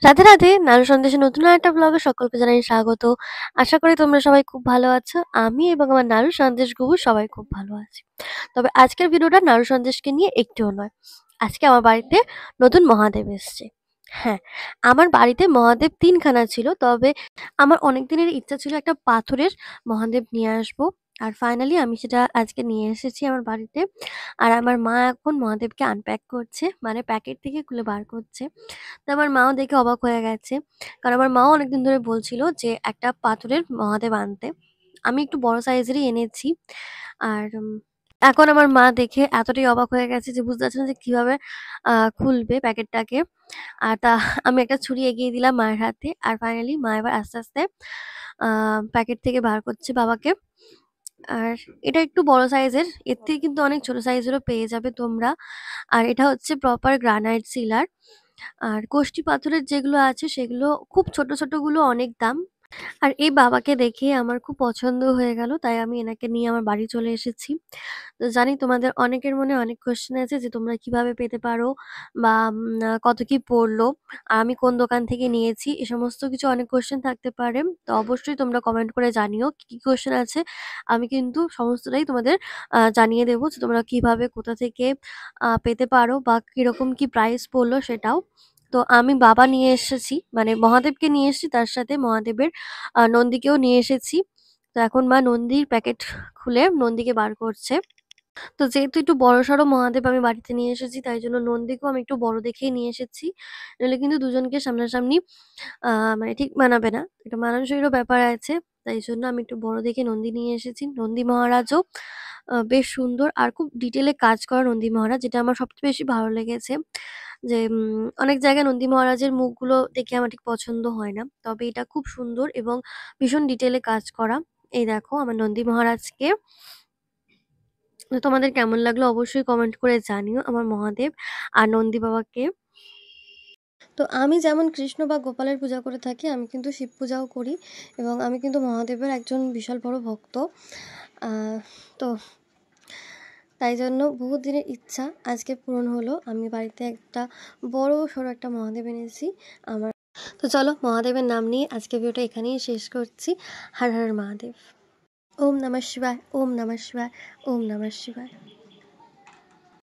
রাধে রাধে! নানু সন্দেশের নতুন আরেকটা ব্লগে সকলকে জানাই স্বাগত। আশা করি তোমরা সবাই খুব ভালো আছো। আমি এবং আমার নানু সন্দেশ গুবু সবাই খুব ভালো আছি। তবে আজকের ভিডিওটা নানু সন্দেশকে নিয়ে একটুও নয়। আজকে আমার বাড়িতে নতুন মহাদেব এসছে। হ্যাঁ, আমার বাড়িতে মহাদেব ৩ খানা ছিল। তবে আমার অনেক দিনের ইচ্ছা ছিল একটা পাথরের মহাদেব নিয়ে আসবো। আর ফাইনালি আমি সেটা আজকে নিয়ে এসেছি আমার বাড়িতে। আর আমার মা এখন মহাদেবকে আনপ্যাক করছে, মানে প্যাকেট থেকে খুলে বার করছে। তো আমার মাও দেখে অবাক হয়ে গেছে। কারণ আমার মাও অনেকদিন ধরে বলছিল যে একটা পাথরের মহাদেব আনতে। আমি একটু বড় সাইজেরই এনেছি। আর এখন আমার মা দেখে এতটাই অবাক হয়ে গেছে যে বুঝতে পারছে না যে কিভাবে খুলবে প্যাকেটটাকে। আর আমি একটা ছুরি এগিয়ে দিলাম মায়ের হাতে। আর ফাইনালি মা এবার আস্তে, আস্তে প্যাকেট থেকে বার করছে বাবাকে। আর এটা একটু বড় সাইজের। এর থেকে কিন্তু অনেক ছোট সাইজেরও পেয়ে যাবে তোমরা। আর এটা হচ্ছে প্রপার গ্রানাইট সিলার। আর কোষ্ঠী পাথরের যেগুলো আছে সেগুলো খুব ছোট, ছোট গুলো অনেক দাম। আর এই বাবাকে দেখে আমার খুব পছন্দ হয়ে গেল। তাই আমি এনাকে নিয়ে আমার বাড়ি চলে এসেছি। তো জানি তোমাদের অনেকের মনে অনেক কোয়েশ্চেন আছে যে তোমরা কিভাবে পেতে পারো বা কত কি পড়লো? আর আমি কোন দোকান থেকে নিয়েছি? এ সমস্ত কিছু অনেক কোয়েশ্চেন থাকতে পারে। তো অবশ্যই তোমরা কমেন্ট করে জানিও কি, কি কোয়েশ্চেন আছে। আমি কিন্তু সমস্তটাই তোমাদের জানিয়ে দেবো যে তোমরা কিভাবে কোথা থেকে পেতে পারো বা কিরকম কি প্রাইস পড়লো সেটাও। তো আমি বাবা নিয়ে এসেছি, মানে মহাদেবকে নিয়ে এসেছি, তার সাথে মহাদেবের নন্দীকেও নিয়ে এসেছি। তো এখন মা নন্দীর প্যাকেট খুলে নন্দীকে বার করছে। তো যেহেতু একটু বড়সড় মহাদেব আমি বাড়িতে নিয়ে এসেছি, তাই জন্য নন্দীকেও আমি একটু বড় দেখেই নিয়ে এসেছি। নইলে কিন্তু দুজনকে সামনাসামনি আ মানে ঠিক মানাবে না। একটা মানানসইরও ব্যাপার আছে। তাই জন্য আমি একটু বড় দেখে নন্দী নিয়ে এসেছি। নন্দী মহারাজও বেশ সুন্দর আর খুব ডিটেইলে কাজ করা নন্দী মহারাজ, যেটা আমার সবচেয়ে বেশি ভালো লেগেছে। যে অনেক জায়গায় নন্দী মহারাজের মুখগুলো দেখে আমার ঠিক পছন্দ হয় না। তবে এটা খুব সুন্দর এবং ভীষণ ডিটেইলে কাজ করা। এই দেখো আমার নন্দী মহারাজকে। তো তোমাদের কেমন লাগলো অবশ্যই কমেন্ট করে জানিও আমার মহাদেব আর নন্দী বাবাকে। তো আমি যেমন কৃষ্ণ বা গোপালের পূজা করে থাকি, আমি কিন্তু শিব পূজাও করি এবং আমি কিন্তু মহাদেবের একজন বিশাল বড় ভক্ত। তো তাই জন্য বহুত দিনের ইচ্ছা আজকে পূরণ হলো। আমি বাড়িতে একটা বড়সড় একটা মহাদেব এনেছি আমার। তো চলো মহাদেবের নাম নিয়ে আজকে ভিডিওটা এখানেই শেষ করছি। হর হর মহাদেব। ওম নমঃ শিবায়, ওম নমঃ শিবায়, ওম নমঃ শিবায়।